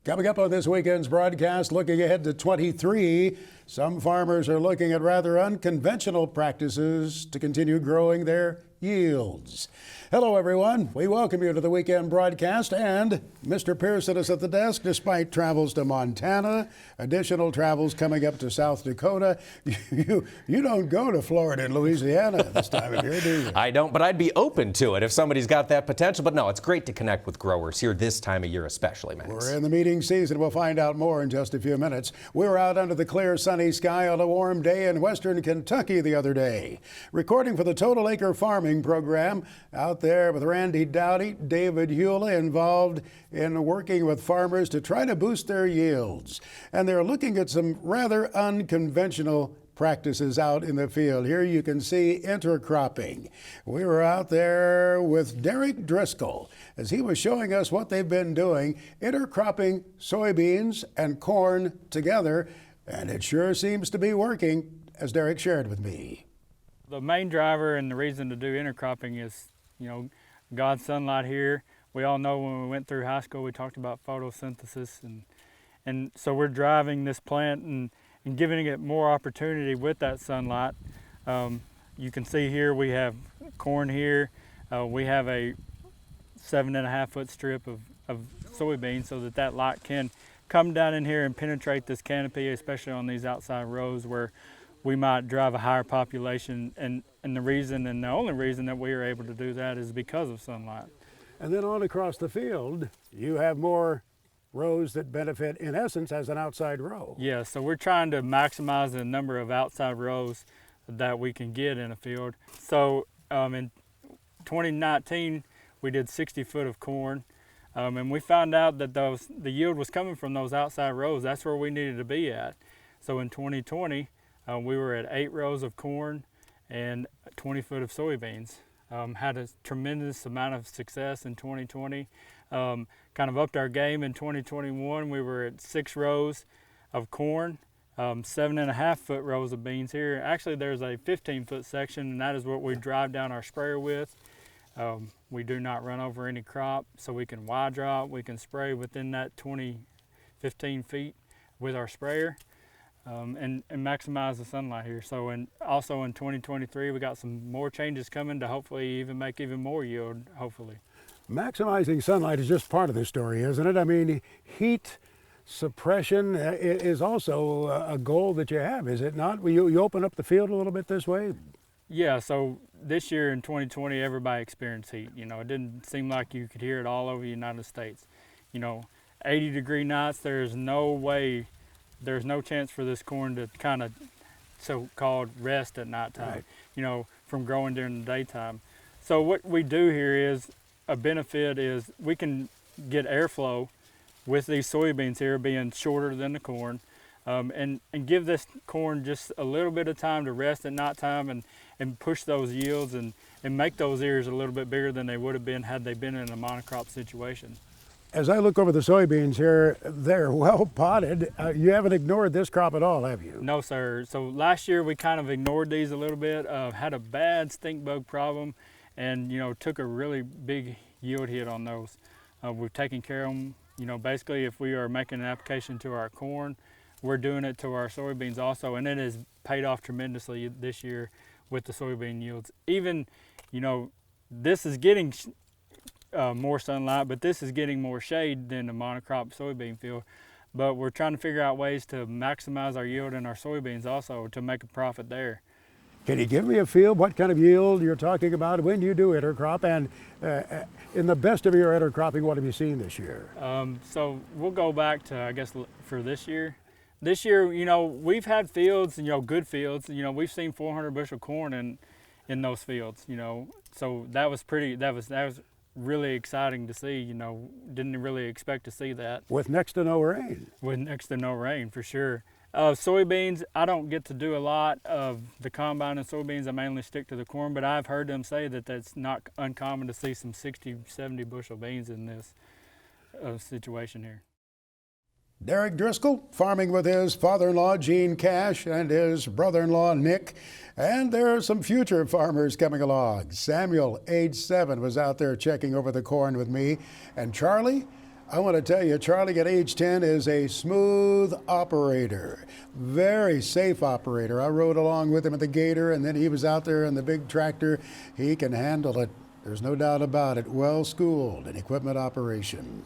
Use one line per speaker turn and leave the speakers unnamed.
Coming up on this weekend's broadcast, looking ahead to 23, some farmers are looking at rather unconventional practices to continue growing their yields. Hello, everyone. We welcome you to the weekend broadcast, and Mr. Pearson is at the desk despite travels to Montana, additional travels coming up to South Dakota. You don't go to Florida and Louisiana this time of year, do you?
I don't, but I'd be open to it if somebody's got that potential. But no, it's great to connect with growers here this time of year especially, Max.
We're in the meeting season. We'll find out more in just a few minutes. We were out under the clear, sunny sky on a warm day in western Kentucky the other day, recording for the Total Acre Farming program out there with Randy Dowdy, David Hewley, involved in working with farmers to try to boost their yields. And they're looking at some rather unconventional practices out in the field. Here you can see intercropping. We were out there with Derek Driscoll as he was showing us what they've been doing, intercropping soybeans and corn together, and it sure seems to be working, as Derek shared with me.
The main driver and the reason to do intercropping is, God's sunlight here. We all know when we went through high school, we talked about photosynthesis, and so we're driving this plant and giving it more opportunity with that sunlight. You can see here we have corn here. We have a 7.5 foot strip of soybeans so that light can come down in here and penetrate this canopy, especially on these outside rows where we might drive a higher population, and the reason and the only reason that we are able to do that is because of sunlight.
And then on across the field, you have more rows that benefit, in essence, as an outside row.
Yeah, so we're trying to maximize the number of outside rows that we can get in a field. So in 2019, we did 60 foot of corn, and we found out that the yield was coming from those outside rows. That's where we needed to be at. So in 2020, we were at 8 rows of corn and 20 foot of soybeans. Had a tremendous amount of success in 2020. Kind of upped our game in 2021. We were at 6 rows of corn, 7.5 foot rows of beans here. Actually, there's a 15 foot section, and that is what we drive down our sprayer with. We do not run over any crop, so we can wide drop. We can spray within that 15 feet with our sprayer. And maximize the sunlight here. So also in 2023, we got some more changes coming to hopefully even make even more yield, hopefully.
Maximizing sunlight is just part of the story, isn't it? I mean, heat suppression is also a goal that you have, is it not? You open up the field a little bit this way?
Yeah, so this year in 2020, everybody experienced heat. It didn't seem like you could hear it all over the United States. 80-degree nights, there's no chance for this corn to kind of so-called rest at nighttime, right, from growing during the daytime. So what we do here is, a benefit is we can get airflow with these soybeans here being shorter than the corn, and give this corn just a little bit of time to rest at nighttime and push those yields and make those ears a little bit bigger than they would have been had they been in a monocrop situation.
As I look over the soybeans here, they're well potted. You haven't ignored this crop at all, have you?
No, sir. So last year we kind of ignored these a little bit, had a bad stink bug problem, and took a really big yield hit on those. We've taken care of them. Basically if we are making an application to our corn, we're doing it to our soybeans also, and it has paid off tremendously this year with the soybean yields. Even, this is getting more sunlight, but this is getting more shade than the monocrop soybean field. But we're trying to figure out ways to maximize our yield in our soybeans also to make a profit there.
Can you give me a feel what kind of yield you're talking about when you do intercrop? And in the best of your intercropping, what have you seen this year?
So we'll go back to, I guess, for this year. This year, we've had fields, good fields. We've seen 400 bushel corn in those fields. So that was really exciting to see. Didn't really expect to see that.
With next to no rain.
With next to no rain, for sure. Soybeans, I don't get to do a lot of the combine and soybeans. I mainly stick to the corn, but I've heard them say that that's not uncommon to see some 60, 70 bushel beans in this situation here.
Derek Driscoll, farming with his father-in-law, Gene Cash, and his brother-in-law, Nick. And there are some future farmers coming along. Samuel, age 7, was out there checking over the corn with me. And Charlie, I want to tell you, Charlie at age 10 is a smooth operator, very safe operator. I rode along with him at the Gator, and then he was out there in the big tractor. He can handle it. There's no doubt about it. Well schooled in equipment operation.